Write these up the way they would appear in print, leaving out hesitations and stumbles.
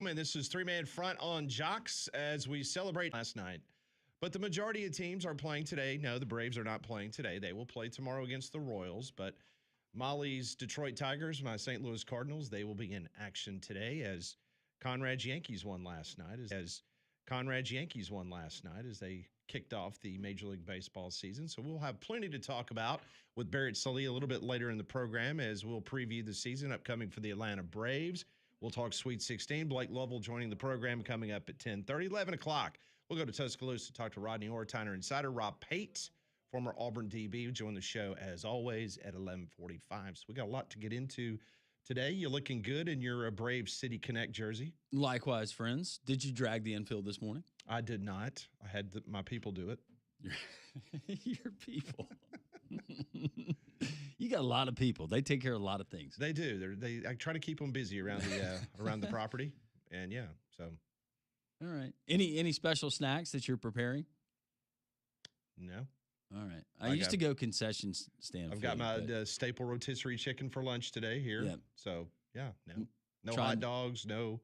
And this is three-man front on Jocks as we celebrate last night. But the majority of teams are playing today. No, the Braves are not playing today. They will play tomorrow against the Royals. But Molly's Detroit Tigers, my St. Louis Cardinals, they will be in action today as Conrad's Yankees won last night. As they kicked off the Major League Baseball season. So we'll have plenty to talk about with Barrett Sully a little bit later in the program as we'll preview the season upcoming for the Atlanta Braves. We'll talk Sweet 16. Blake Lovell joining the program coming up at 10:30. 11 o'clock, we'll go to Tuscaloosa to talk to Rodney Ortiner Insider. Rob Pate, former Auburn DB, join the show as always at 11:45. So we got a lot to get into today. You're looking good in your Brave City Connect jersey. Likewise, friends. Did you drag the infield this morning? I did not. I had my people do it. Your people. You got a lot of people. They take care of a lot of things. They do. I try to keep them busy around the around the property, and yeah. So, all right. Any special snacks that you're preparing? No. All right. I used to go concession stand. I've got my staple rotisserie chicken for lunch today here. Yeah. So yeah, no hot dogs, no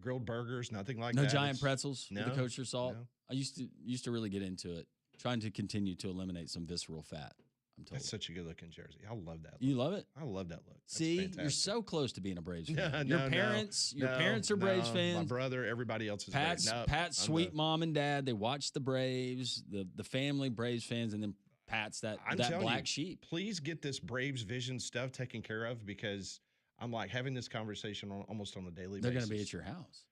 grilled burgers, nothing like that. No giant pretzels with the kosher salt. No. I used to really get into it, trying to continue to eliminate some visceral fat. I'm told. That's such a good-looking jersey. I love that look. You love it? I love that look. See, you're so close to being a Braves fan. Your parents are Braves fans. My brother, everybody else is Pat's sweet mom and dad, they watch the Braves, the family Braves fans, and then Pat's that black sheep. Please get this Braves Vision stuff taken care of because I'm like having this conversation almost on a daily basis. They're going to be at your house.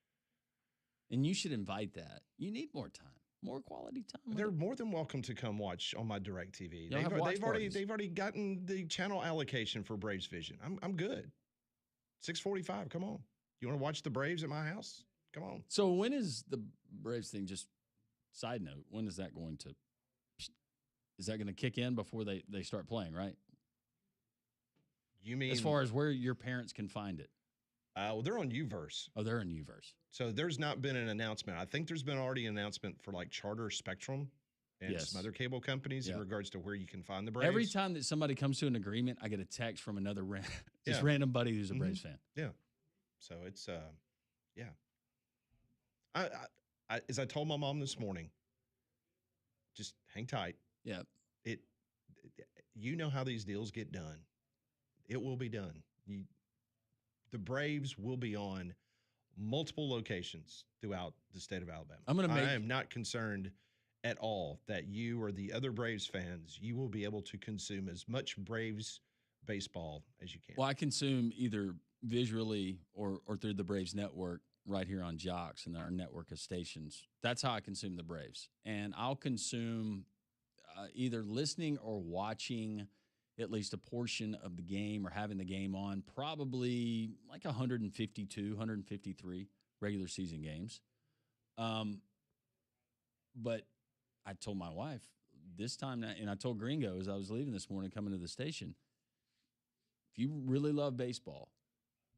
And you should invite that. You need more time. More quality time. They're more than welcome to come watch on my DirecTV. They've already gotten the channel allocation for Braves Vision. I'm good. 6:45. Come on. You want to watch the Braves at my house? Come on. So when is the Braves thing? Just side note. When is that going to? Is that going to kick in before they start playing? Right. You mean as far as where your parents can find it? Well, they're on Uverse. Oh, they're on Uverse. So there's not been an announcement. I think there's been already an announcement for like Charter Spectrum and some other cable companies in regards to where you can find the Braves. Every time that somebody comes to an agreement, I get a text from another random buddy who's a Braves fan. Yeah. So it's, yeah. As I told my mom this morning, just hang tight. Yeah. You know how these deals get done. It will be done. The Braves will be on multiple locations throughout the state of Alabama. I am not concerned at all that you or the other Braves fans, you will be able to consume as much Braves baseball as you can. Well, I consume either visually or through the Braves network right here on Jocks and our network of stations. That's how I consume the Braves. And I'll consume either listening or watching at least a portion of the game or having the game on, probably like 152, 153 regular season games. But I told my wife this time, and I told Gringo as I was leaving this morning coming to the station, if you really love baseball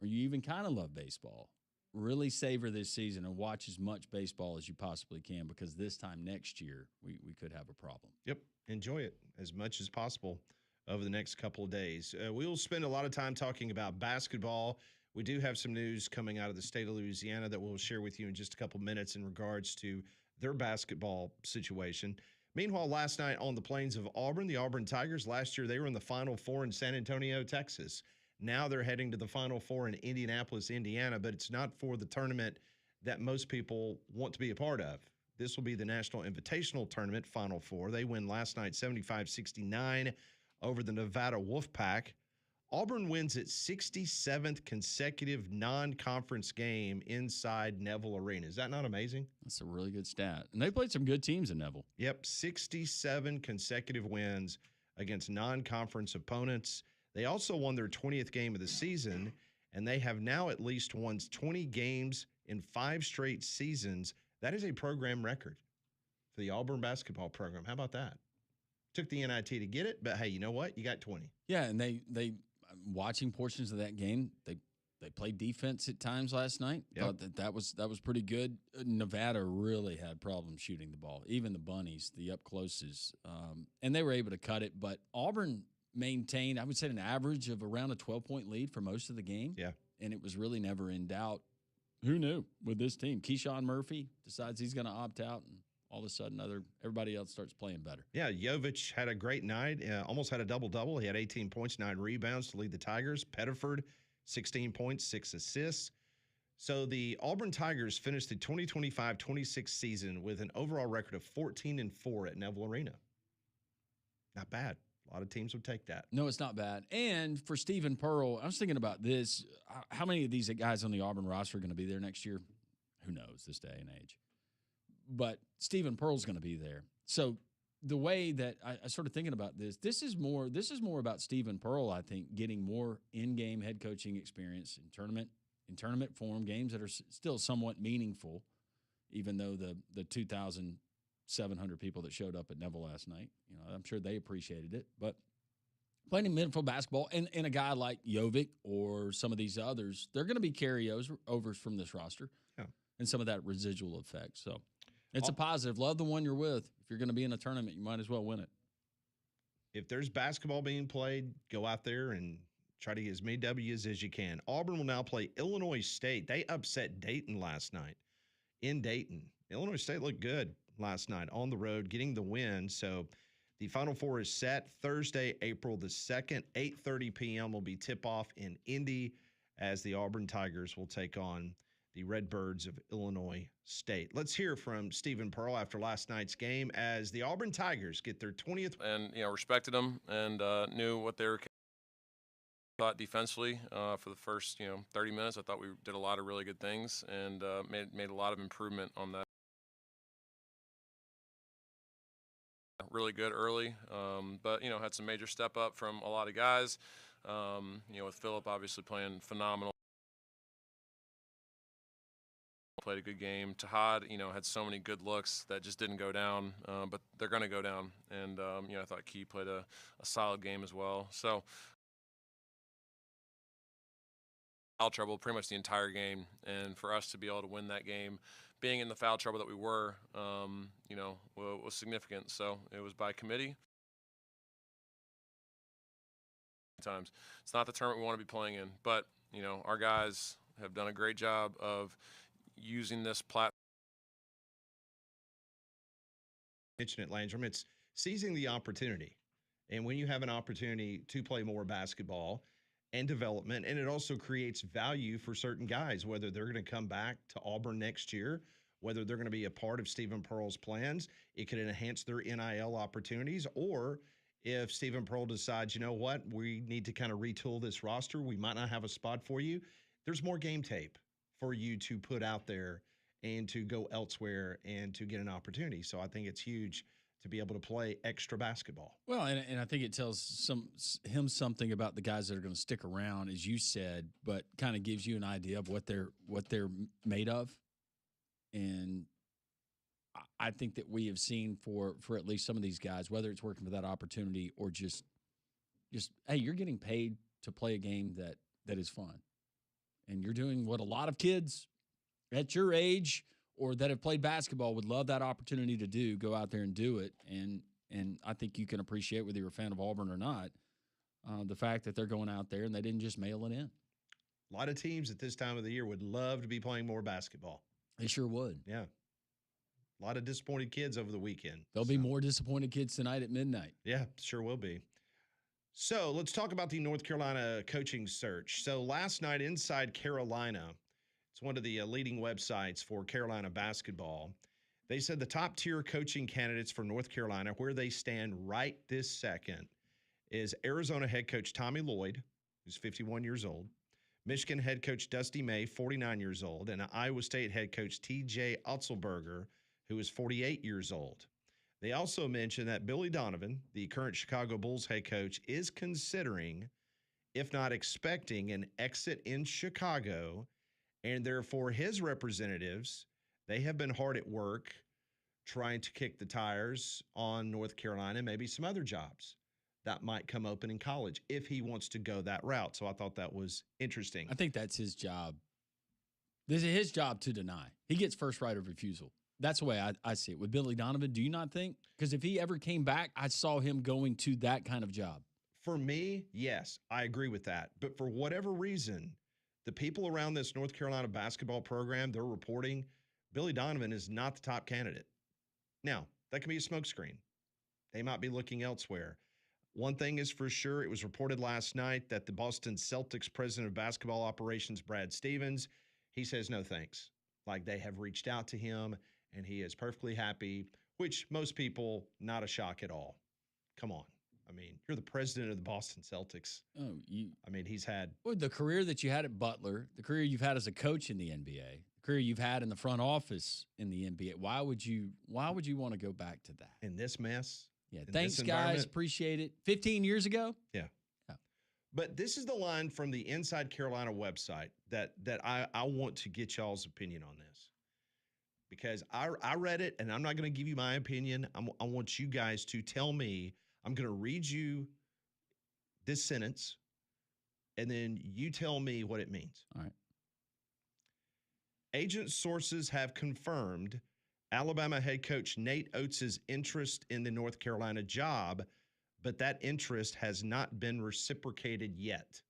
or you even kind of love baseball, really savor this season and watch as much baseball as you possibly can because this time next year we could have a problem. Yep. Enjoy it as much as possible over the next couple of days. We will spend a lot of time talking about basketball. We do have some news coming out of the state of Louisiana that we'll share with you in just a couple minutes in regards to their basketball situation. Meanwhile, last night on the plains of Auburn, the Auburn Tigers, last year they were in the Final Four in San Antonio, Texas. Now they're heading to the Final Four in Indianapolis, Indiana, but it's not for the tournament that most people want to be a part of. This will be the National Invitational Tournament Final Four. They win last night 75-69 over the Nevada Wolfpack. Auburn wins its 67th consecutive non-conference game inside Neville Arena. Is that not amazing? That's a really good stat. And they played some good teams in Neville. Yep, 67 consecutive wins against non-conference opponents. They also won their 20th game of the season, and they have now at least won 20 games in 5 straight seasons. That is a program record for the Auburn basketball program. How about that? Took the NIT to get it, but hey, you know what? You got 20. Yeah, and they watching portions of that game, they played defense at times last night. Yep. Thought that was pretty good. Nevada really had problems shooting the ball. Even the bunnies, the up closes, and they were able to cut it. But Auburn maintained, I would say, an average of around a 12-point lead for most of the game. Yeah, and it was really never in doubt Who knew with this team? Keyshawn Murphy decides he's going to opt out, and all of a sudden everybody else starts playing better. Yeah, Jovic had a great night, almost had a double-double. He had 18 points, 9 rebounds to lead the Tigers. Pettiford, 16 points, 6 assists. So the Auburn Tigers finished the 2025-26 season with an overall record of 14-4 at Neville Arena. Not bad. A lot of teams would take that. No, it's not bad. And for Stephen Pearl, I was thinking about this. How many of these guys on the Auburn roster are going to be there next year? Who knows this day and age? But Stephen Pearl's going to be there. So the way that I started thinking about this is more about Stephen Pearl, I think, getting more in-game head coaching experience in tournament form, games that are still somewhat meaningful, even though the 2,700 people that showed up at Neville last night, I'm sure they appreciated it. But playing meaningful basketball and a guy like Jovic or some of these others, they're going to be carryovers from this roster, and some of that residual effect. So it's a positive. Love the one you're with. If you're going to be in a tournament, you might as well win it. If there's basketball being played, go out there and try to get as many W's as you can. Auburn will now play Illinois State. They upset Dayton last night in Dayton. Illinois State looked good last night on the road, getting the win. So the Final Four is set Thursday, April the 2nd, 8:30 p.m. will be tip-off in Indy as the Auburn Tigers will take on the Redbirds of Illinois State. Let's hear from Stephen Pearl after last night's game as the Auburn Tigers get their 20th. And, respected them and knew what they were thought defensively for the first, 30 minutes. I thought we did a lot of really good things and made a lot of improvement on that. Really good early, but, had some major step up from a lot of guys, with Phillip obviously playing phenomenal. Played a good game. Tahad, had so many good looks that just didn't go down, but they're going to go down. And, I thought Key played a solid game as well. So, foul trouble pretty much the entire game. And for us to be able to win that game, being in the foul trouble that we were, was significant. So it was by committee. Times it's not the tournament we want to be playing in, but, our guys have done a great job of using this platform. Mention it, Landrum. It's seizing the opportunity. And when you have an opportunity to play more basketball and development, and it also creates value for certain guys, whether they're going to come back to Auburn next year, whether they're going to be a part of Stephen Pearl's plans, it could enhance their NIL opportunities, or if Stephen Pearl decides, you know what, we need to kind of retool this roster, we might not have a spot for you, there's more game tape for you to put out there and to go elsewhere and to get an opportunity. So I think it's huge to be able to play extra basketball. Well, and I think it tells him something about the guys that are going to stick around, as you said, but kind of gives you an idea of what they're made of. And I think that we have seen for at least some of these guys, whether it's working for that opportunity or just hey, you're getting paid to play a game that is fun. And you're doing what a lot of kids at your age or that have played basketball would love that opportunity to do, go out there and do it. And I think you can appreciate, whether you're a fan of Auburn or not, the fact that they're going out there and they didn't just mail it in. A lot of teams at this time of the year would love to be playing more basketball. They sure would. Yeah. A lot of disappointed kids over the weekend. There'll be more disappointed kids tonight at midnight. Yeah, sure will be. So let's talk about the North Carolina coaching search. So last night, Inside Carolina, it's one of the leading websites for Carolina basketball. They said the top tier coaching candidates for North Carolina, where they stand right this second, is Arizona head coach Tommy Lloyd, who's 51 years old, Michigan head coach Dusty May, 49 years old, and Iowa State head coach TJ Otzelberger, who is 48 years old. They also mentioned that Billy Donovan, the current Chicago Bulls head coach, is considering, if not expecting, an exit in Chicago, and therefore his representatives, they have been hard at work trying to kick the tires on North Carolina and maybe some other jobs that might come open in college if he wants to go that route. So I thought that was interesting. I think that's his job. This is his job to deny. He gets first right of refusal. That's the way I see it. With Billy Donovan, do you not think? Because if he ever came back, I saw him going to that kind of job. For me, yes, I agree with that. But for whatever reason, the people around this North Carolina basketball program, they're reporting Billy Donovan is not the top candidate. Now, that can be a smokescreen. They might be looking elsewhere. One thing is for sure, it was reported last night that the Boston Celtics president of basketball operations, Brad Stevens, he says no thanks. Like they have reached out to him and he is perfectly happy, which most people, not a shock at all. Come on. I mean, you're the president of the Boston Celtics. He's had the career that you had at Butler, the career you've had as a coach in the NBA, the career you've had in the front office in the NBA. Why would you want to go back to that? In this mess? Yeah, thanks, guys. Appreciate it. 15 years ago? Yeah. But this is the line from the Inside Carolina website that I want to get y'all's opinion on this. Because I read it, and I'm not going to give you my opinion. I want you guys to tell me. I'm going to read you this sentence, and then you tell me what it means. All right. Agent sources have confirmed Alabama head coach Nate Oates' interest in the North Carolina job, but that interest has not been reciprocated yet.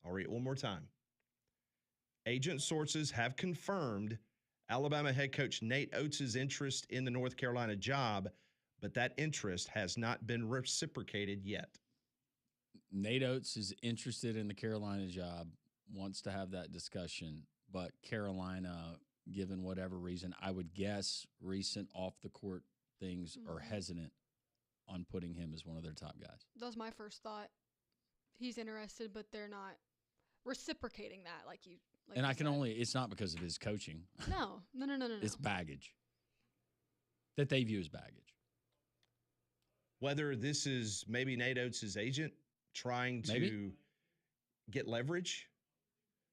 I'll read it one more time. Agent sources have confirmed Alabama head coach Nate Oates' interest in the North Carolina job, but that interest has not been reciprocated yet. Nate Oates is interested in the Carolina job, wants to have that discussion, but Carolina, given whatever reason, I would guess recent off-the-court things are hesitant on putting him as one of their top guys. That was my first thought. He's interested, but they're not reciprocating that like you. And I can only, it's not because of his coaching. No. It's baggage that they view as baggage. Whether this is maybe Nate Oates' agent trying to get leverage,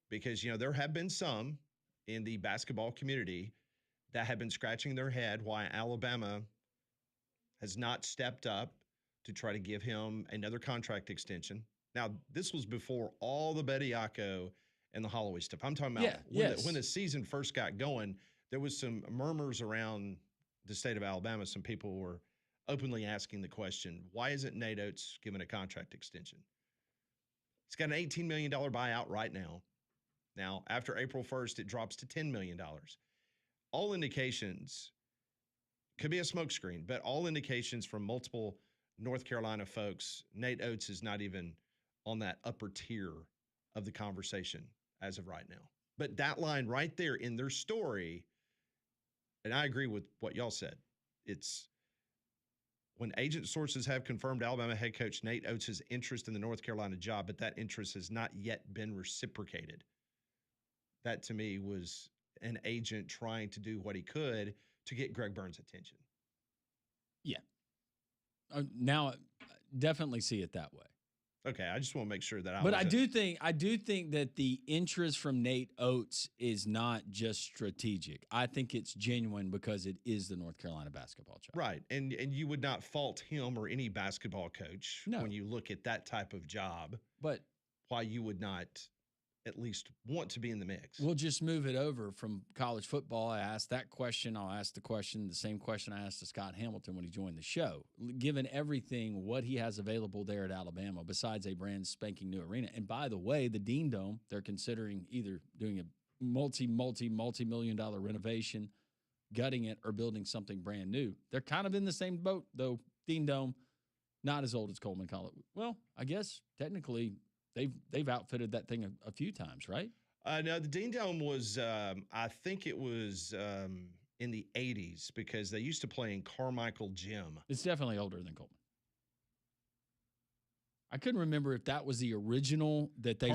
because, there have been some in the basketball community that have been scratching their head why Alabama has not stepped up to try to give him another contract extension. Now, this was before all the Bediako and the Holloway stuff. I'm talking about when the season first got going, there was some murmurs around the state of Alabama. Some people were openly asking the question, why isn't Nate Oates given a contract extension? He's got an $18 million buyout right now. Now, after April 1st, it drops to $10 million. All indications, could be a smokescreen, but all indications from multiple North Carolina folks, Nate Oates is not even on that upper tier of the conversation as of right now. But that line right there in their story, and I agree with what y'all said, it's when agent sources have confirmed Alabama head coach Nate Oates' interest in the North Carolina job, but that interest has not yet been reciprocated. That to me was an agent trying to do what he could to get Greg Burns' attention. Yeah. Now, definitely see it that way. Okay, I just want to make sure that I do think that the interest from Nate Oates is not just strategic. I think it's genuine because it is the North Carolina basketball job. Right. And you would not fault him or any basketball coach when you look at that type of job. But why you would not at least want to be in the mix. We'll just move it over from college football. I asked that question. I'll ask the same question I asked to Scott Hamilton when he joined the show. Given everything, what he has available there at Alabama, besides a brand spanking new arena. And by the way, the Dean Dome, they're considering either doing a multi-million dollar renovation, gutting it, or building something brand new. They're kind of in the same boat, though. Dean Dome, not as old as Coleman College. Well, I guess technically they've outfitted that thing a few times, right? No, the Dean Dome was, I think it was in the 80s because they used to play in Carmichael Gym. It's definitely older than Coleman. I couldn't remember if that was the original that they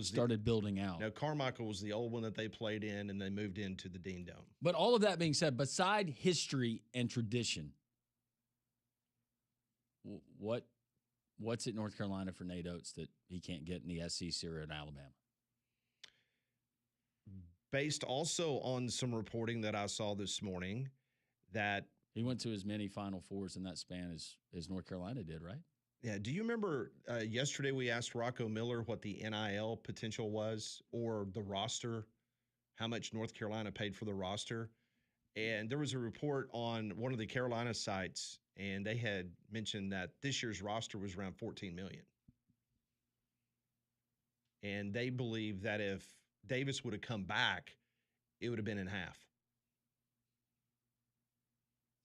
started building out. No, Carmichael was the old one that they played in, and they moved into the Dean Dome. But all of that being said, beside history and tradition, what's at North Carolina for Nate Oates that he can't get in the SEC or in Alabama? Based also on some reporting that I saw this morning that he went to as many Final Fours in that span as North Carolina did, right? Yeah. Do you remember yesterday we asked Rocco Miller what the NIL potential was or the roster, how much North Carolina paid for the roster? And there was a report on one of the Carolina sites, and they had mentioned that this year's roster was around $14 million. and they believe that if Davis would have come back, it would have been in half.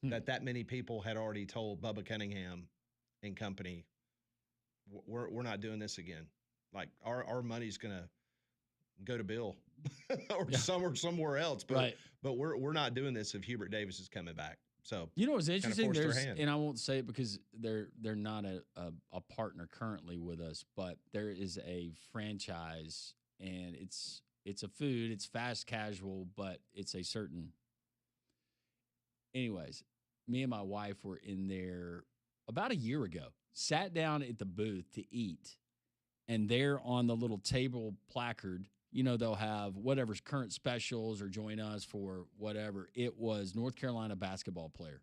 That many people had already told Bubba Cunningham and company, we're not doing this again. Like our money's gonna go to Bill or somewhere else. But we're not doing this if Hubert Davis is coming back. So what's interesting? And I won't say it because they're not a partner currently with us, but there is a franchise, and it's a food, it's fast casual, but it's a certain. Anyways, me and my wife were in there about a year ago, sat down at the booth to eat, and there on the little table placard, they'll have whatever's current specials or join us for whatever. It was North Carolina basketball player.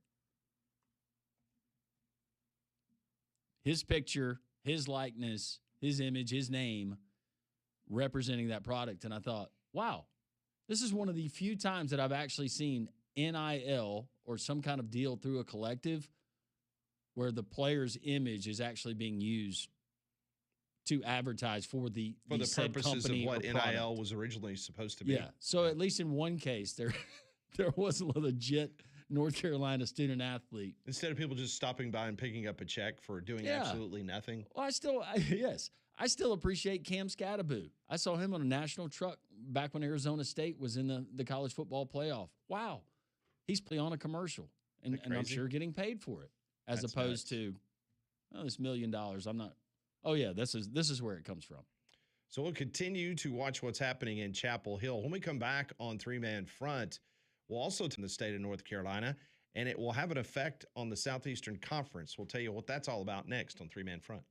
His picture, his likeness, his image, his name representing that product. And I thought, wow, this is one of the few times that I've actually seen NIL or some kind of deal through a collective where the player's image is actually being used to advertise for the purposes of what NIL product was originally supposed to be. Yeah. So at least in one case, there was a legit North Carolina student athlete. Instead of people just stopping by and picking up a check for doing absolutely nothing. Well, I still appreciate Cam Scattaboo. I saw him on a national truck back when Arizona State was in the college football playoff. Wow. He's playing on a commercial, and I'm sure getting paid for it, as That's opposed nuts. to this $1 million. I'm not. Oh yeah, this is where it comes from. So we'll continue to watch what's happening in Chapel Hill. When we come back on Three Man Front, we'll also to the state of North Carolina, and it will have an effect on the Southeastern Conference. We'll tell you what that's all about next on Three Man Front.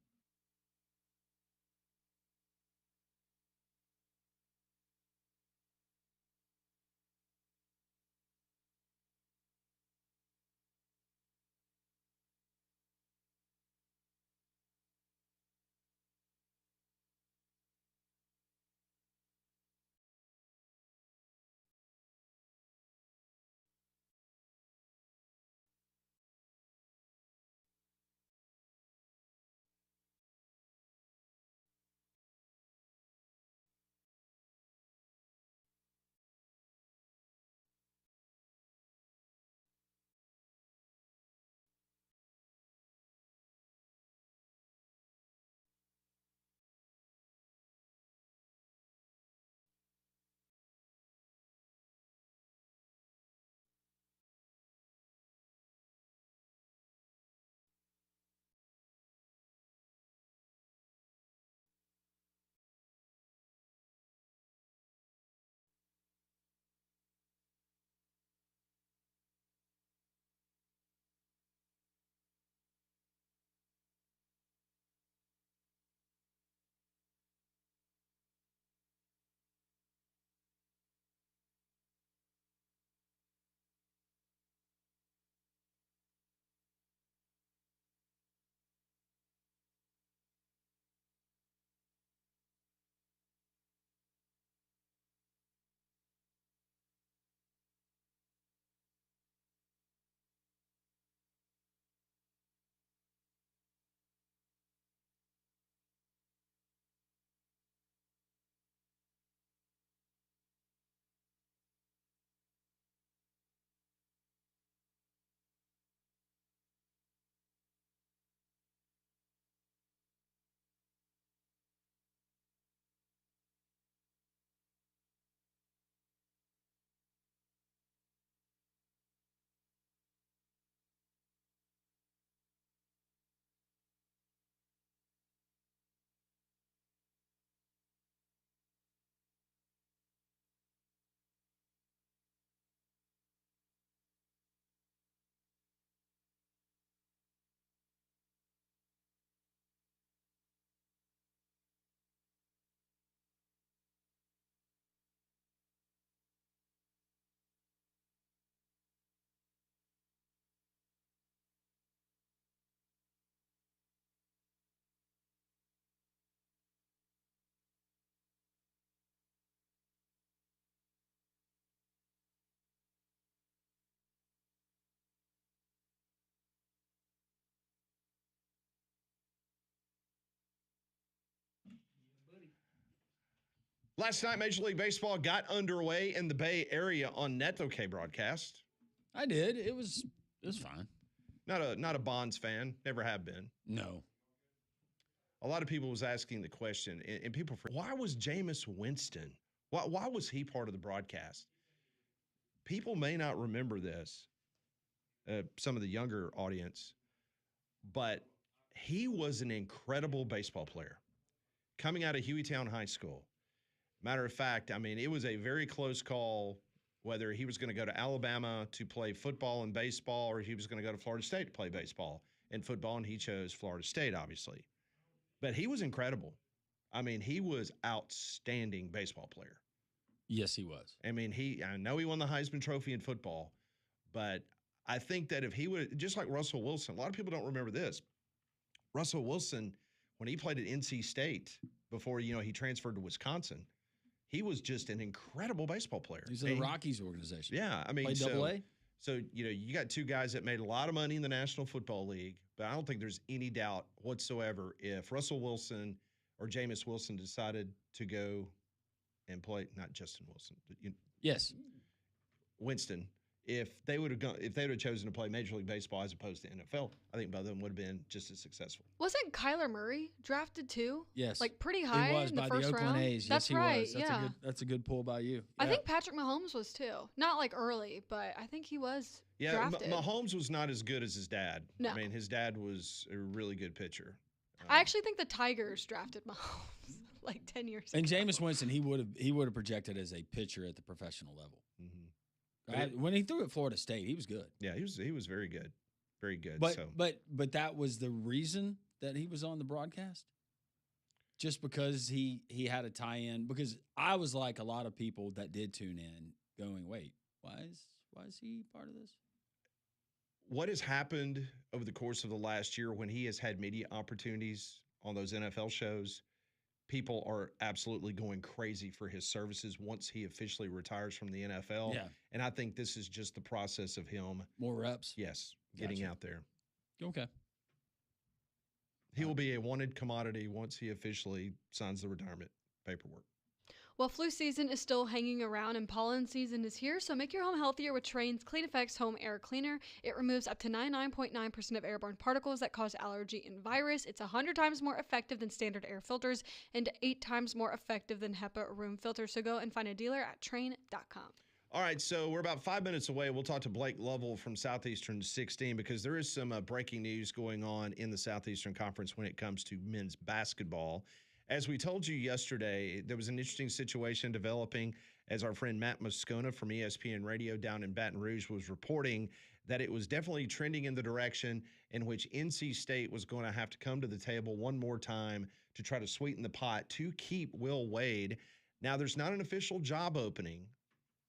Last night, Major League Baseball got underway in the Bay Area on NetOK broadcast. I did. It was fine. Not a Bonds fan. Never have been. No. A lot of people was asking the question, and people, why was Jameis Winston? Why was he part of the broadcast? People may not remember this, some of the younger audience, but he was an incredible baseball player coming out of Hueytown High School. Matter of fact, I mean, it was a very close call whether he was going to go to Alabama to play football and baseball or he was going to go to Florida State to play baseball and football, and he chose Florida State, obviously. But he was incredible. I mean, he was outstanding baseball player. Yes, he was. I mean, I know he won the Heisman Trophy in football, but I think that if he would, just like Russell Wilson, a lot of people don't remember this. Russell Wilson, when he played at NC State before, he transferred to Wisconsin, he was just an incredible baseball player. He's in the Rockies organization. Yeah, I mean, played Double-A. So, you got two guys that made a lot of money in the National Football League, but I don't think there's any doubt whatsoever if Russell Wilson or Jameis Wilson decided to go and play, not Justin Wilson, but Yes. Winston, if they would have chosen to play Major League Baseball as opposed to NFL, I think both of them would have been just as successful. Wasn't Kyler Murray drafted too? Yes. Like pretty high He was in the by first the Oakland round? A's. That's Yes, he right. was. Yeah. That's a good pull by you. I Yeah. think Patrick Mahomes was too. Not like early, but I think he was drafted. Mahomes was not as good as his dad. No. I mean, his dad was a really good pitcher. I actually think the Tigers drafted Mahomes like 10 years And ago. Jameis Winston, he would have projected as a pitcher at the professional level. Mm-hmm. When he threw at Florida State, he was good. Yeah, he was very good, very good. But that was the reason that he was on the broadcast, just because he had a tie-in. Because I was like a lot of people that did tune in, going, "Wait, why is he part of this?" What has happened over the course of the last year when he has had media opportunities on those NFL shows? People are absolutely going crazy for his services once he officially retires from the NFL. Yeah. And I think this is just the process of him. More reps. Yes, getting Gotcha. out there. Okay. He will be a wanted commodity once he officially signs the retirement paperwork. Well, flu season is still hanging around and pollen season is here, so make your home healthier with Trane's Clean Effects Home Air Cleaner. It removes up to 99.9% of airborne particles that cause allergy and virus. It's 100 times more effective than standard air filters and 8 times more effective than HEPA room filters. So go and find a dealer at Trane.com. All right, so we're about 5 minutes away. We'll talk to Blake Lovell from Southeastern 16 because there is some breaking news going on in the Southeastern Conference when it comes to men's basketball. As we told you yesterday, there was an interesting situation developing as our friend Matt Moscona from ESPN Radio down in Baton Rouge was reporting that it was definitely trending in the direction in which NC State was going to have to come to the table one more time to try to sweeten the pot to keep Will Wade. Now, there's not an official job opening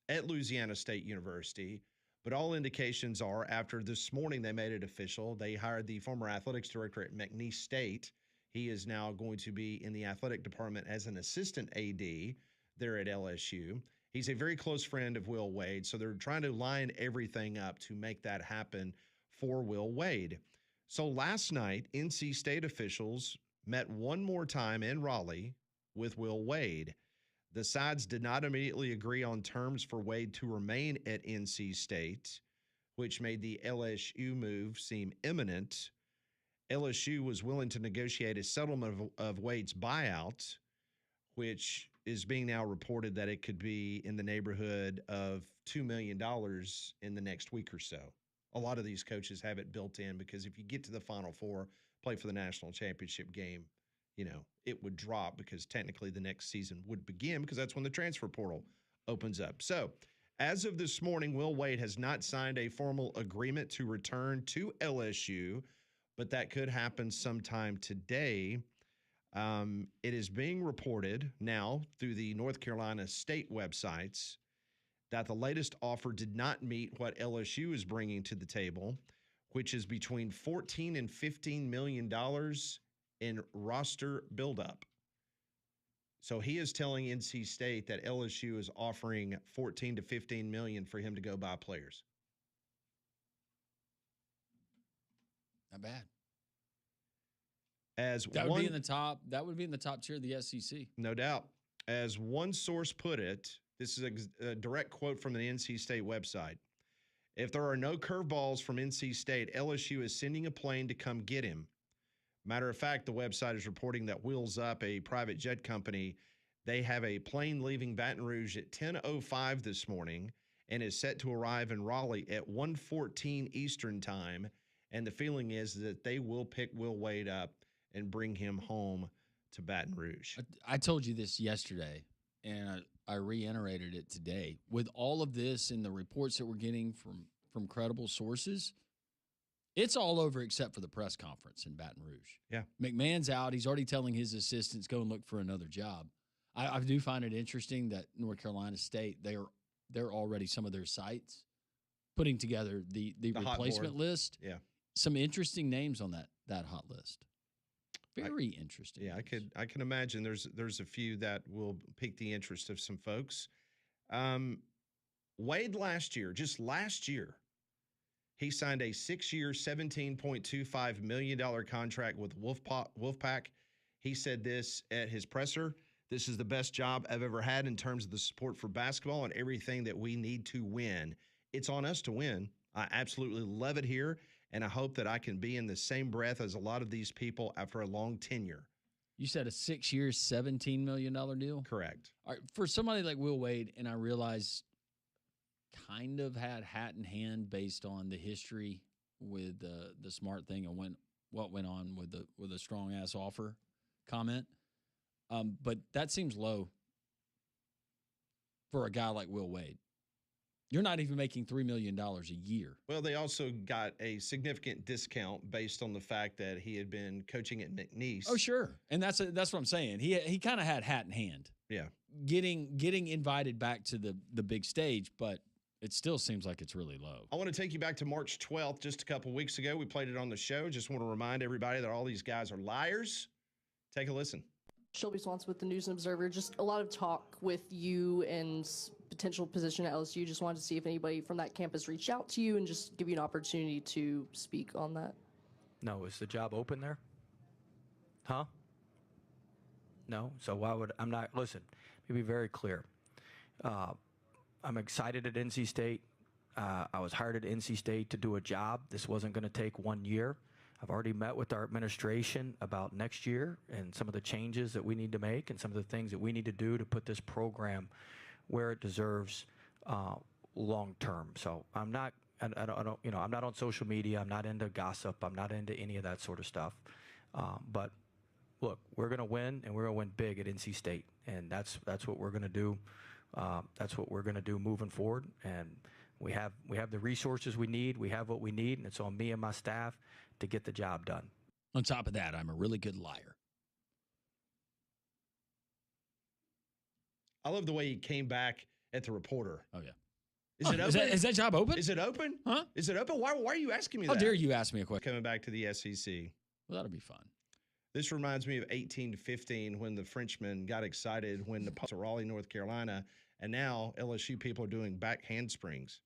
at Louisiana State University, but all indications are after this morning they made it official. They hired the former athletics director at McNeese State. He is now going to be in the athletic department as an assistant AD there at LSU. He's a very close friend of Will Wade, so they're trying to line everything up to make that happen for Will Wade. So last night, NC State officials met one more time in Raleigh with Will Wade. The sides did not immediately agree on terms for Wade to remain at NC State, which made the LSU move seem imminent. LSU was willing to negotiate a settlement of Wade's buyout, which is being now reported that it could be in the neighborhood of $2 million in the next week or so. A lot of these coaches have it built in because if you get to the Final Four, play for the national championship game, it would drop because technically the next season would begin because that's when the transfer portal opens up. So as of this morning, Will Wade has not signed a formal agreement to return to LSU, but that could happen sometime today. It is being reported now through the North Carolina State websites that the latest offer did not meet what LSU is bringing to the table, which is between $14 and $15 million in roster buildup. So he is telling NC State that LSU is offering $14 to $15 million for him to go buy players. Not bad. As That would be in the top. That would be in the top tier of the SEC. No doubt. As one source put it, this is a direct quote from the NC State website. If there are no curveballs from NC State, LSU is sending a plane to come get him. Matter of fact, the website is reporting that Wheels Up, a private jet company, they have a plane leaving Baton Rouge at 10:05 this morning and is set to arrive in Raleigh at 1:14 Eastern time. And the feeling is that they will pick Will Wade up and bring him home to Baton Rouge. I told you this yesterday, and I reiterated it today. With all of this and the reports that we're getting from credible sources, it's all over except for the press conference in Baton Rouge. Yeah. McMahon's out. He's already telling his assistants, go and look for another job. I do find it interesting that North Carolina State, they're already some of their sites putting together the replacement list. Yeah. Some interesting names on that hot list. Very interesting. Yeah, I can imagine there's a few that will pique the interest of some folks. Wade just last year, he signed a 6-year, $17.25 million contract with Wolfpack. He said this at his presser. This is the best job I've ever had in terms of the support for basketball and everything that we need to win. It's on us to win. I absolutely love it here, and I hope that I can be in the same breath as a lot of these people after a long tenure. You said a 6-year, $17 million deal? Correct. All right, for somebody like Will Wade, and I realize kind of had hat in hand based on the history with the smart thing and what went on with a strong ass offer comment. But that seems low for a guy like Will Wade. You're not even making $3 million a year. Well, they also got a significant discount based on the fact that he had been coaching at McNeese. Oh, sure, and that's what I'm saying. He kind of had hat in hand. Yeah, getting invited back to the big stage, but it still seems like it's really low. I want to take you back to March 12th, just a couple weeks ago. We played it on the show. Just want to remind everybody that all these guys are liars. Take a listen. Shelby Swanson with the News and Observer. Just a lot of talk with you and potential position at LSU. Just wanted to see if anybody from that campus reached out to you and just give you an opportunity to speak on that. No, is the job open there? Huh? No? So why would I'm not, listen, let me be very clear. I'm excited at NC State. I was hired at NC State to do a job. This wasn't going to take 1 year. I've already met with our administration about next year and some of the changes that we need to make and some of the things that we need to do to put this program where it deserves long term. So I'm not, I don't, I'm not on social media. I'm not into gossip. I'm not into any of that sort of stuff. But look, we're going to win, and we're going to win big at NC State, and that's what we're going to do. That's what we're going to do moving forward, and we have the resources we need. We have what we need, and it's on me and my staff to get the job done. On top of that, I'm a really good liar. I love the way he came back at the reporter. Oh, yeah. Is it open? Is that job open? Is it open? Huh? Is it open? Why are you asking me How that? dare you ask me a question? Coming back to the SEC. Well, that'll be fun. This reminds me of 18-15 when the Frenchmen got excited when the to Raleigh, North Carolina, and now LSU people are doing back handsprings.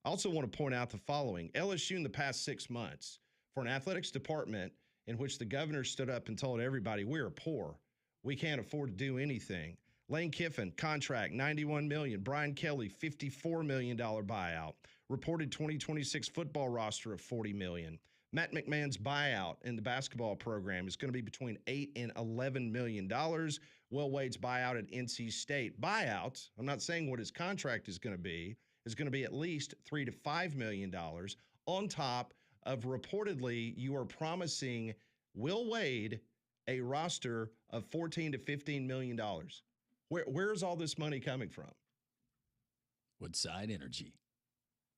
I also want to point out the following. LSU in the past 6 months, for an athletics department in which the governor stood up and told everybody, we are poor. We can't afford to do anything. Lane Kiffin, contract, $91 million. Brian Kelly, $54 million buyout. Reported 2026 football roster of $40 million. Matt McMahon's buyout in the basketball program is going to be between $8 and $11 million. Will Wade's buyout at NC State. Buyout, I'm not saying what his contract is going to be at least $3 to $5 million on top of reportedly you are promising Will Wade a roster of $14 to $15 million. Where's all this money coming from? Woodside Energy,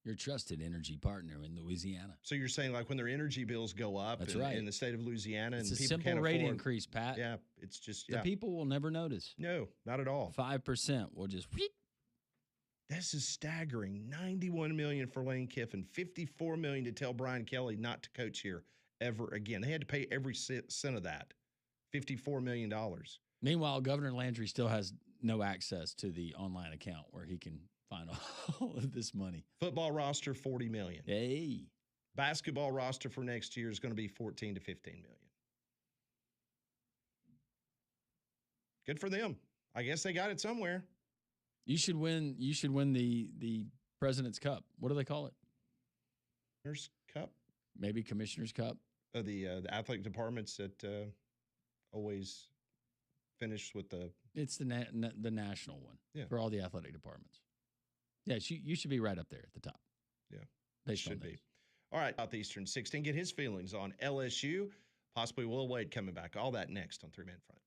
your trusted energy partner in Louisiana. So you're saying like when their energy bills go up in the state of Louisiana it's and a people simple can't rate afford, increase, Pat. Yeah, it's just the people will never notice. No, not at all. 5% will just. This is staggering. $91 million for Lane Kiffin, $54 million to tell Brian Kelly not to coach here ever again. They had to pay every cent of that, $54 million. Meanwhile, Governor Landry still has no access to the online account where he can find all of this money. Football roster, $40 million. Hey. Basketball roster for next year is going to be $14 to $15 million. Good for them. I guess they got it somewhere. You should win. You should win the President's Cup. What do they call it? Commissioner's Cup. Maybe Commissioner's Cup. The athletic departments that always finish with the. It's the national one for all the athletic departments. Yes, you should be right up there at the top. Yeah, based on should be. those. All right, Southeastern 16. Get his feelings on LSU. Possibly Will Wade coming back. All that next on Three Man Front.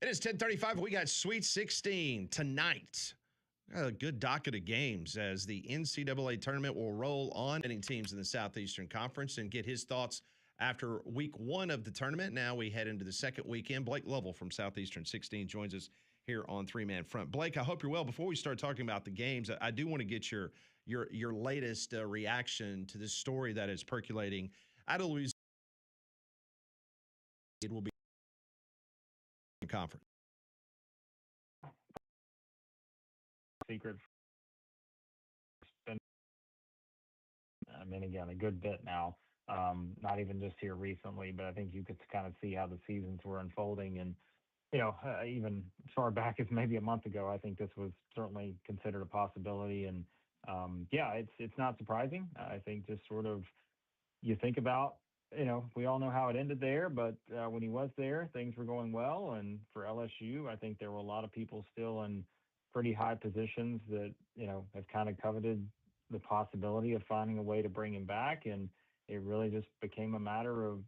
It is 10:35. We got Sweet 16 tonight. A good docket of games as the NCAA tournament will roll on. Many teams in the Southeastern Conference and get his thoughts after week one of the tournament. Now we head into the second weekend. Blake Lovell from Southeastern 16 joins us here on Three Man Front. Blake, I hope you're well. Before we start talking about the games, I do want to get your latest reaction to this story that is percolating out of Louisiana. It will be conference. Secret. I mean, again, a good bit now. Not even just here recently, but I think you could kind of see how the seasons were unfolding. And, even as far back as maybe a month ago, I think this was certainly considered a possibility. And yeah, it's not surprising. I think just sort of you think about, we all know how it ended there, but when he was there, things were going well. And for LSU, I think there were a lot of people still in pretty high positions that, have kind of coveted the possibility of finding a way to bring him back. And it really just became a matter of,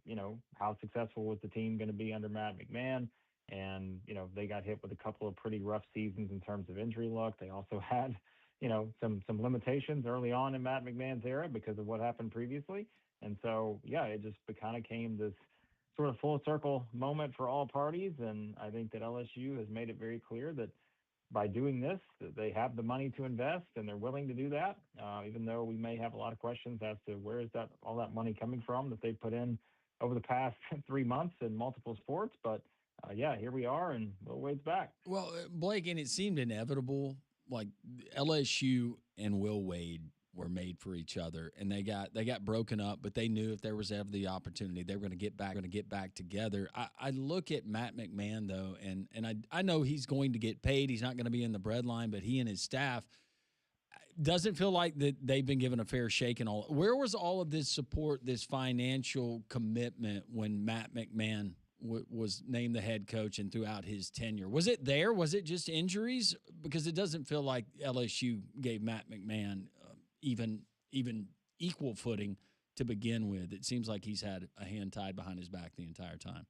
how successful was the team going to be under Matt McMahon? And, they got hit with a couple of pretty rough seasons in terms of injury luck. They also had, some limitations early on in Matt McMahon's era because of what happened previously. And so, yeah, it just kind of came this sort of full circle moment for all parties. And I think that LSU has made it very clear that by doing this, that they have the money to invest and they're willing to do that. Even though we may have a lot of questions as to where is that all that money coming from that they've put in over the past 3 months in multiple sports. But yeah, here we are, and Will Wade's back. Well, Blake, and it seemed inevitable. Like LSU and Will Wade were made for each other, and they got broken up. But they knew if there was ever the opportunity, they were going to get back together. I look at Matt McMahon though, and I know he's going to get paid. He's not going to be in the breadline, but he and his staff doesn't feel like that they've been given a fair shake and all. Where was all of this support, this financial commitment when Matt McMahon was named the head coach and throughout his tenure? Was it there? Was it just injuries? Because it doesn't feel like LSU gave Matt McMahon even equal footing to begin with. It seems like he's had a hand tied behind his back the entire time.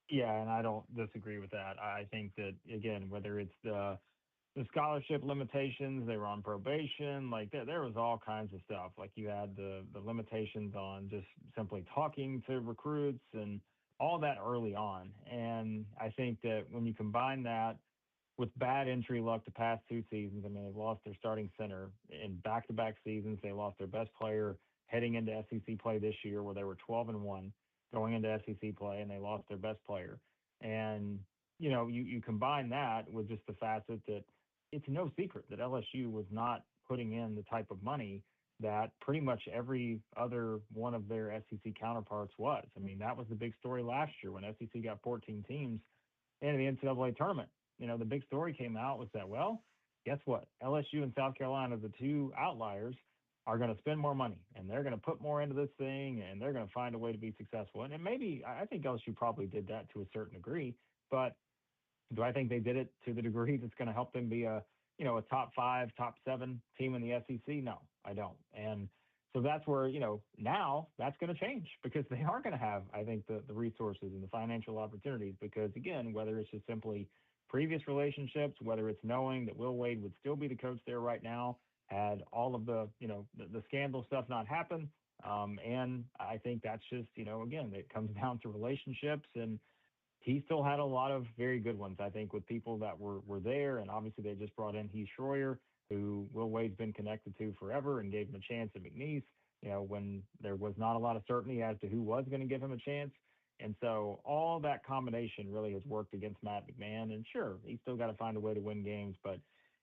Yeah, and I don't disagree with that. I think that, again, whether it's the scholarship limitations, they were on probation, like there was all kinds of stuff. Like you had the limitations on just simply talking to recruits and all that early on. And I think that when you combine that with bad injury luck the past 2 seasons, I mean, they've lost their starting center in back-to-back seasons. They lost their best player heading into SEC play this year, where they were 12-1 going into SEC play, and they lost their best player. And you combine that with just the facet that it's no secret that LSU was not putting in the type of money that pretty much every other one of their SEC counterparts was. I mean, that was the big story last year when SEC got 14 teams into the NCAA tournament. The big story came out was that, well, guess what? LSU and South Carolina, the two outliers, are going to spend more money, and they're going to put more into this thing, and they're going to find a way to be successful. And maybe I think LSU probably did that to a certain degree, but do I think they did it to the degree that's going to help them be a top 5, top 7 team in the SEC? No, I don't. And so that's where, now that's going to change, because they are going to have, I think, the resources and the financial opportunities, because again, whether it's just simply previous relationships, whether it's knowing that Will Wade would still be the coach there right now, had all of the scandal stuff not happen. And I think that's just, again, it comes down to relationships, and he still had a lot of very good ones, I think, with people that were there. And obviously they just brought in Heath Schroyer, who Will Wade's been connected to forever, and gave him a chance at McNeese, when there was not a lot of certainty as to who was going to give him a chance. And so all that combination really has worked against Matt McMahon. And sure, he's still got to find a way to win games, but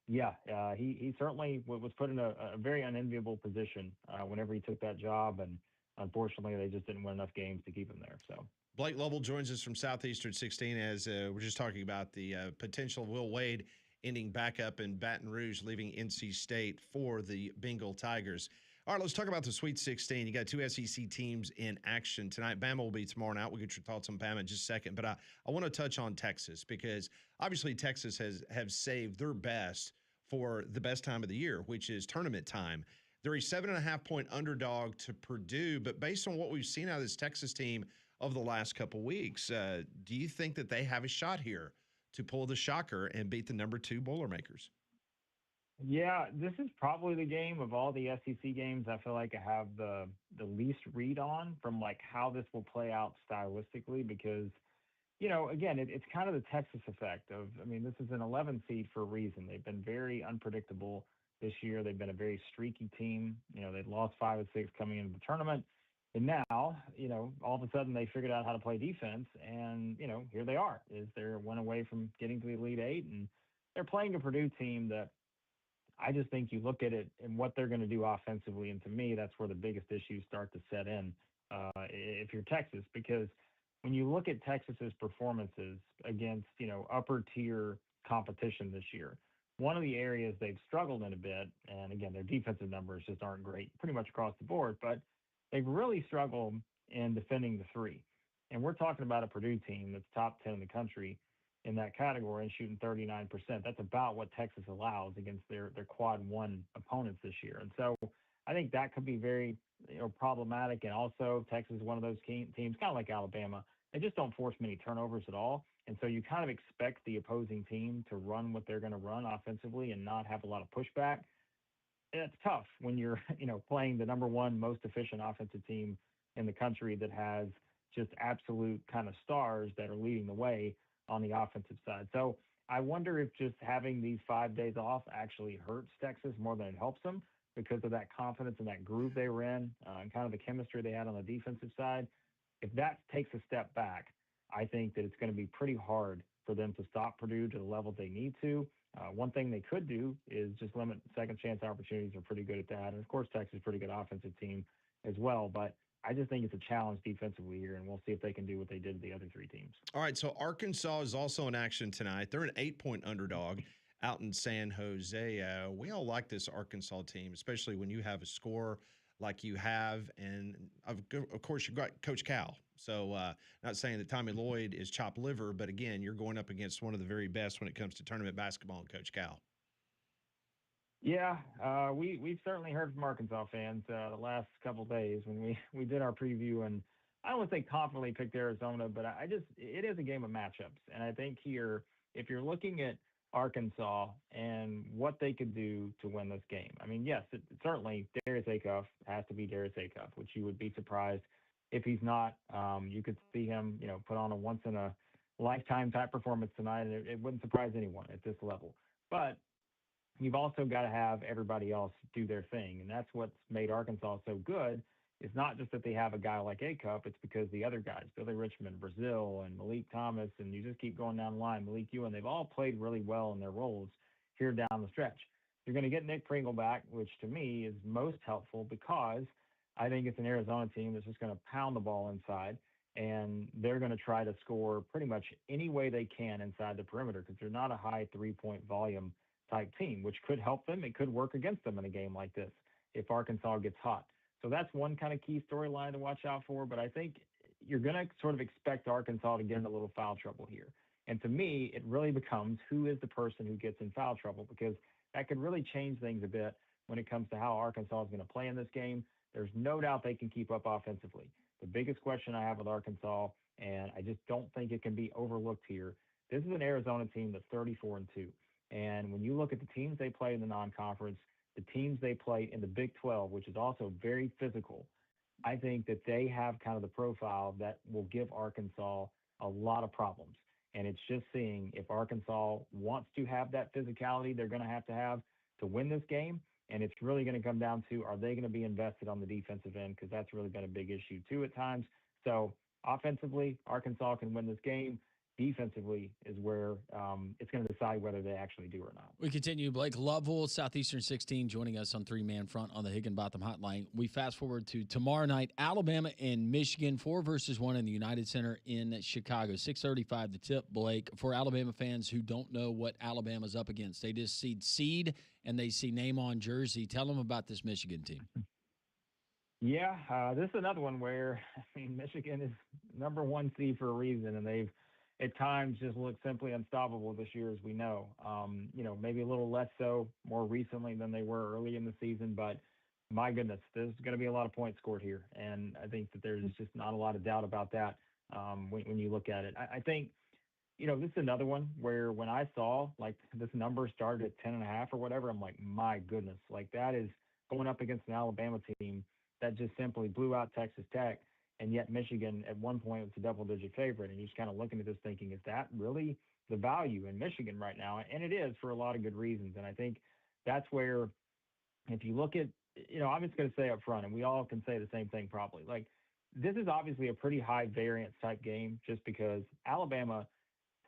yeah, he certainly was put in a very unenviable position whenever he took that job. And unfortunately, they just didn't win enough games to keep him there. So Blake Lovell joins us from Southeastern 16 as we're just talking about the potential of Will Wade ending back up in Baton Rouge, leaving NC State for the Bengal Tigers. All right, let's talk about the Sweet 16. You got 2 SEC teams in action tonight. Bama will be tomorrow night. We'll get your thoughts on Bama in just a second. But I want to touch on Texas, because obviously Texas have saved their best for the best time of the year, which is tournament time. They're a 7.5-point underdog to Purdue, but based on what we've seen out of this Texas team over the last couple weeks, do you think that they have a shot here to pull the shocker and beat the number 2 Boilermakers? yeah, this is probably the game of all the SEC games I feel like I have the least read on, from like how this will play out stylistically, because again, it's kind of the Texas effect of, I mean, this is an 11 seed for a reason. They've been very unpredictable this year. They've been a very streaky team. They'd lost 5 of 6 coming into the tournament. And now, all of a sudden they figured out how to play defense, and, here they are. They're 1 away from getting to the Elite Eight, and they're playing a Purdue team that I just think you look at it and what they're going to do offensively, and to me, that's where the biggest issues start to set in if you're Texas, because when you look at Texas's performances against, upper tier competition this year, one of the areas they've struggled in a bit, and again, their defensive numbers just aren't great pretty much across the board, but they've really struggled in defending the 3. And we're talking about a Purdue team that's top 10 in the country in that category and shooting 39%. That's about what Texas allows against their quad 1 opponents this year. And so I think that could be very problematic. And also Texas is one of those teams, kind of like Alabama. They just don't force many turnovers at all. And so you kind of expect the opposing team to run what they're going to run offensively and not have a lot of pushback. And it's tough when you're, playing the number 1 most efficient offensive team in the country that has just absolute kind of stars that are leading the way on the offensive side. So I wonder if just having these 5 days off actually hurts Texas more than it helps them because of that confidence and that groove they were in and kind of the chemistry they had on the defensive side. If that takes a step back, I think that it's going to be pretty hard for them to stop Purdue to the level they need to. One thing they could do is just limit second chance opportunities. They're pretty good at that. And of course, Texas is a pretty good offensive team as well. But I just think it's a challenge defensively here, and we'll see if they can do what they did to the other three teams. All right, so Arkansas is also in action tonight. They're an 8-point underdog out in San Jose. We all like this Arkansas team, especially when you have a score like you have. And, of course, you've got Coach Cal. So not saying that Tommy Lloyd is chopped liver, but, again, you're going up against one of the very best when it comes to tournament basketball and Coach Cal. Yeah, we've certainly heard from Arkansas fans the last couple of days when we did our preview, and I don't want to say confidently picked Arizona, but it is a game of matchups, and I think here if you're looking at Arkansas and what they could do to win this game, I mean, yes, certainly Darius Acuff has to be Darius Acuff, which you would be surprised if he's not. You could see him, put on a once in a lifetime type performance tonight, and it wouldn't surprise anyone at this level, but you've also got to have everybody else do their thing. And that's what's made Arkansas so good. It's not just that they have a guy like Acuff, it's because the other guys, Billy Richmond, Brazil, and Malik Thomas, and you just keep going down the line, Malik Ewan, they've all played really well in their roles here down the stretch. You're going to get Nick Pringle back, which to me is most helpful because I think it's an Arizona team that's just going to pound the ball inside, and they're going to try to score pretty much any way they can inside the perimeter because they're not a high three-point volume type team, which could help them. It could work against them in a game like this if Arkansas gets hot. So that's one kind of key storyline to watch out for. But I think you're going to sort of expect Arkansas to get in a little foul trouble here. And to me, it really becomes who is the person who gets in foul trouble because that could really change things a bit when it comes to how Arkansas is going to play in this game. There's no doubt they can keep up offensively. The biggest question I have with Arkansas, and I just don't think it can be overlooked here, this is an Arizona team that's 34-2. And when you look at the teams they play in the non-conference, the teams they play in the Big 12, which is also very physical, I think that they have kind of the profile that will give Arkansas a lot of problems. And it's just seeing if Arkansas wants to have that physicality they're going to have to win this game. And it's really going to come down to, are they going to be invested on the defensive end? Because that's really been a big issue too at times. So offensively, Arkansas can win this game. Defensively is where it's going to decide whether they actually do or not. We continue. Blake Lovell, Southeastern 16, joining us on three-man front on the Higginbotham Hotline. We fast forward to tomorrow night, Alabama and Michigan, 4 versus 1 in the United Center in Chicago. 6:35 the tip, Blake. For Alabama fans who don't know what Alabama's up against, they just see seed and they see name on jersey. Tell them about this Michigan team. Yeah, this is another one where, Michigan is number 1 seed for a reason, and they've at times just looked simply unstoppable this year, as we know. Maybe a little less so more recently than they were early in the season, but my goodness, there's going to be a lot of points scored here. And I think that there's just not a lot of doubt about that when you look at it. I think, this is another one where when I saw like this number started at 10.5 or whatever, I'm like, my goodness, like that is going up against an Alabama team that just simply blew out Texas Tech. And yet Michigan at one point was a double-digit favorite. And you're just kind of looking at this thinking, is that really the value in Michigan right now? And it is for a lot of good reasons. And I think that's where if you look at, I'm just going to say up front, and we all can say the same thing probably, like this is obviously a pretty high variance type game just because Alabama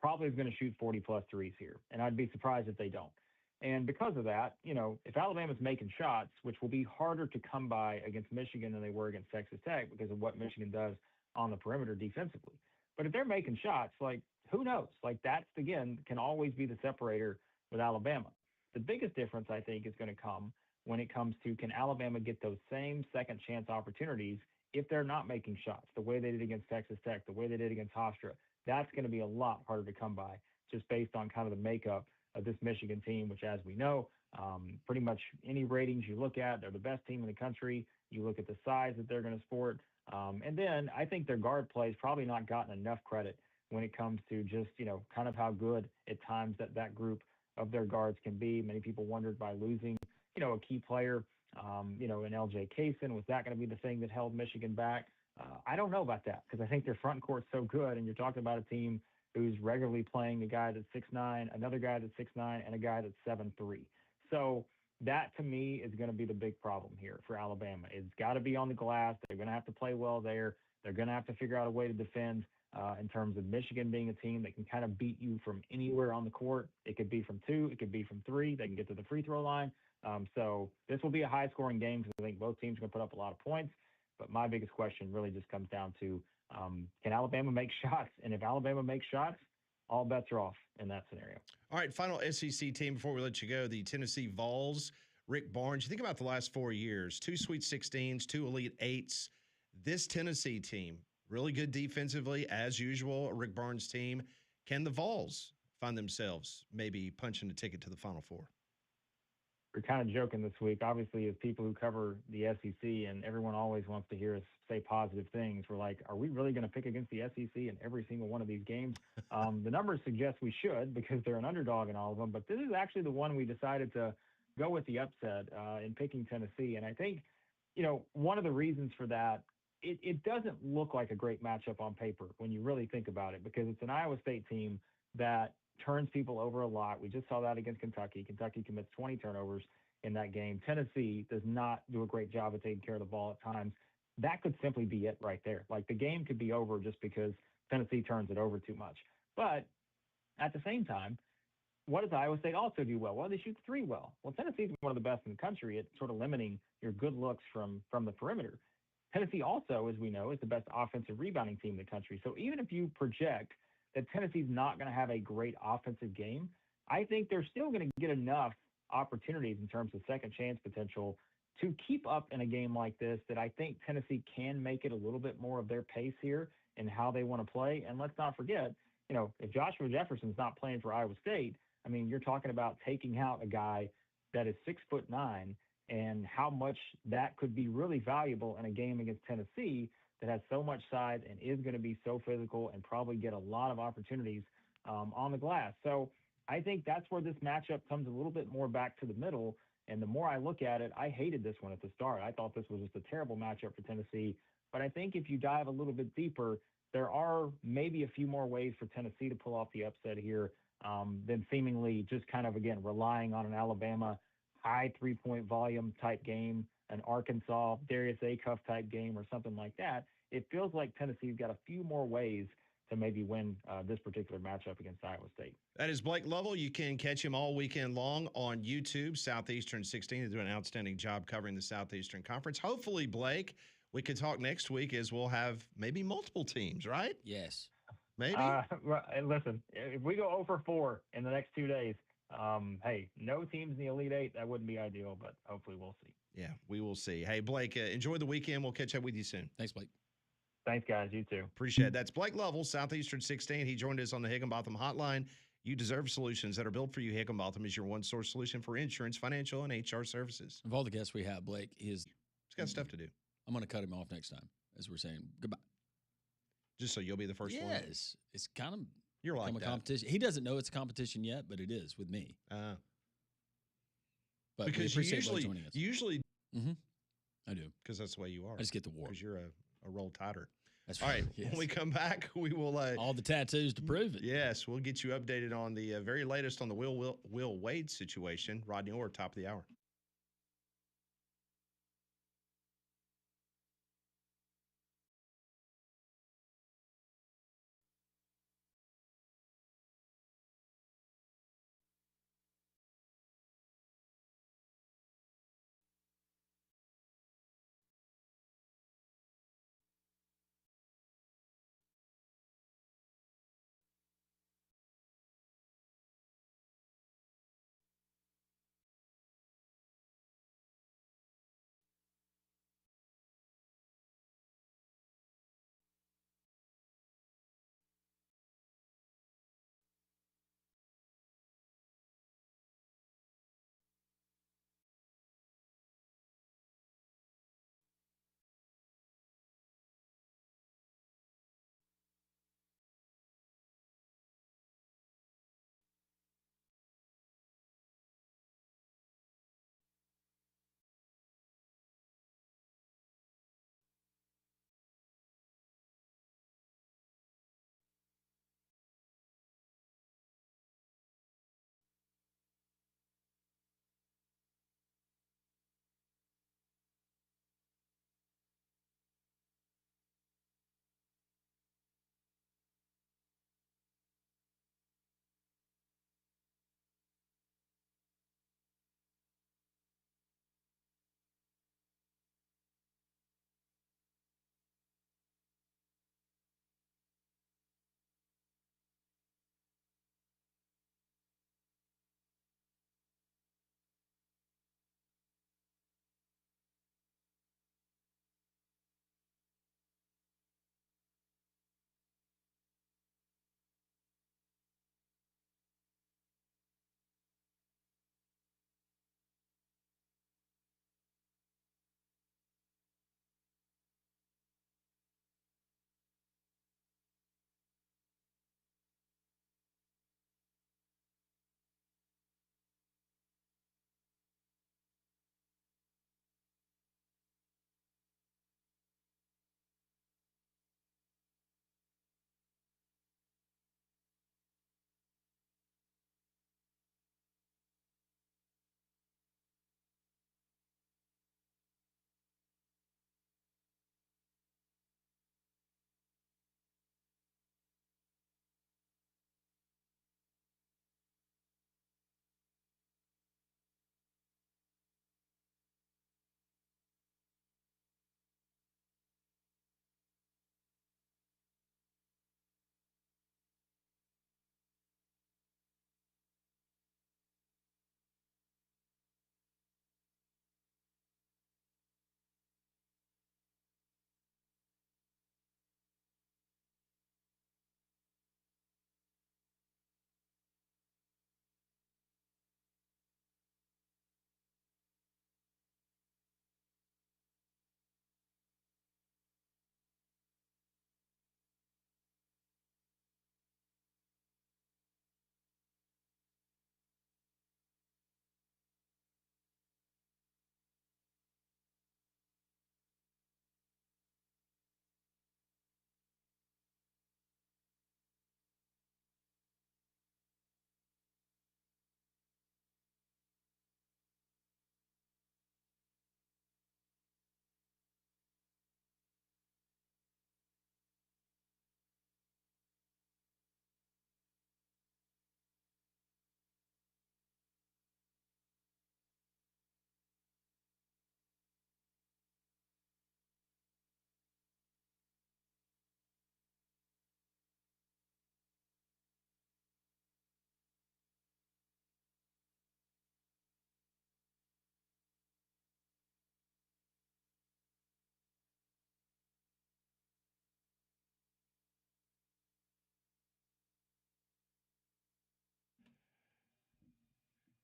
probably is going to shoot 40-plus threes here. And I'd be surprised if they don't. And because of that, if Alabama's making shots, which will be harder to come by against Michigan than they were against Texas Tech because of what Michigan does on the perimeter defensively. But if they're making shots, like who knows? Like that's, again, can always be the separator with Alabama. The biggest difference, I think, is going to come when it comes to can Alabama get those same second chance opportunities if they're not making shots, the way they did against Texas Tech, the way they did against Hofstra. That's going to be a lot harder to come by just based on kind of the makeup of this Michigan team, which, as we know, pretty much any ratings you look at, they're the best team in the country. You look at the size that they're going to sport. And then I think their guard play has probably not gotten enough credit when it comes to just, kind of how good at times that group of their guards can be. Many people wondered by losing, a key player, in LJ Kaysen, was that going to be the thing that held Michigan back? I don't know about that because I think their front court's so good, and you're talking about a team who's regularly playing a guy that's 6'9", another guy that's 6'9", and a guy that's 7'3". So that to me is going to be the big problem here for Alabama. It's got to be on the glass. They're going to have to play well there. They're going to have to figure out a way to defend in terms of Michigan being a team that can kind of beat you from anywhere on the court. It could be from 2, it could be from 3. They can get to the free throw line. So this will be a high-scoring game because I think both teams are going to put up a lot of points. But my biggest question really just comes down to can Alabama make shots? And if Alabama makes shots, all bets are off in that scenario. All right, final SEC team before we let you go, the Tennessee Vols. Rick Barnes, you think about the last 4 years, 2 Sweet 16s, 2 Elite Eights. This Tennessee team, really good defensively, as usual, a Rick Barnes team. Can the Vols find themselves maybe punching a ticket to the Final Four? We're kind of joking this week. Obviously, as people who cover the SEC, and everyone always wants to hear us say positive things, we're like, are we really going to pick against the SEC in every single one of these games? The numbers suggest we should because they're an underdog in all of them. But this is actually the one we decided to go with the upset in picking Tennessee. And I think, one of the reasons for that, it doesn't look like a great matchup on paper when you really think about it because it's an Iowa State team that turns people over a lot. We just saw that against Kentucky. Kentucky commits 20 turnovers in that game. Tennessee does not do a great job of taking care of the ball at times. That could simply be it right there. Like the game could be over just because Tennessee turns it over too much. But at the same time, what does Iowa State also do well? Well, they shoot the 3 well. Well, Tennessee's one of the best in the country at sort of limiting your good looks from the perimeter. Tennessee also, as we know, is the best offensive rebounding team in the country. So even if you project that Tennessee's not going to have a great offensive game, I think they're still going to get enough opportunities in terms of second chance potential to keep up in a game like this that I think Tennessee can make it a little bit more of their pace here in how they want to play. And let's not forget, if Joshua Jefferson's not playing for Iowa State, I mean, you're talking about taking out a guy that is 6'9", and how much that could be really valuable in a game against Tennessee that has so much size and is going to be so physical and probably get a lot of opportunities on the glass. So I think that's where this matchup comes a little bit more back to the middle. And the more I look at it, I hated this one at the start. I thought this was just a terrible matchup for Tennessee. But I think if you dive a little bit deeper, there are maybe a few more ways for Tennessee to pull off the upset here than seemingly just kind of, again, relying on an Alabama high 3-point volume type game, an Arkansas Darius Acuff type game or something like that. It feels like Tennessee's got a few more ways to maybe win this particular matchup against Iowa State. That is Blake Lovell. You can catch him all weekend long on YouTube, Southeastern 16. They do an outstanding job covering the Southeastern Conference. Hopefully, Blake, we can talk next week as we'll have maybe multiple teams, right? Yes. Maybe. Listen, if we go 0 for 4 in the next 2 days, hey, no teams in the Elite Eight, that wouldn't be ideal, but hopefully we'll see. Yeah, we will see. Hey, Blake, enjoy the weekend. We'll catch up with you soon. Thanks, Blake. Thanks, guys. You too. Appreciate it. That's Blake Lovell, Southeastern 16. He joined us on the Higginbotham Hotline. You deserve solutions that are built for you. Higginbotham is your one-source solution for insurance, financial, and HR services. Of all the guests we have, Blake, He's got stuff to do. I'm going to cut him off next time, as we're saying goodbye. Just so you'll be the first one. Yes. It's kind of You're like a that. competition. He doesn't know it's a competition yet, but it is with me. But we Because you appreciate Blake usually, joining us. I do. because that's the way you are. I just get the war. Because you're a roll tighter. That's All right. Yes. When we come back, we will. All the tattoos to prove it. Yes, we'll get you updated on the very latest on the Will Wade situation. Rodney Orr, top of the hour.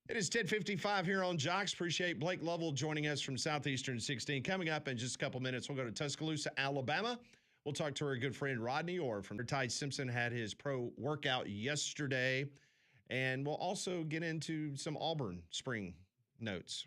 It is 10:55 here on Jocks. Appreciate Blake Lovell joining us from Southeastern 16. Coming up in just a couple minutes, we'll go to Tuscaloosa, Alabama. We'll talk to our good friend Rodney Orr from Ty Simpson had his pro workout yesterday. And we'll also get into some Auburn spring notes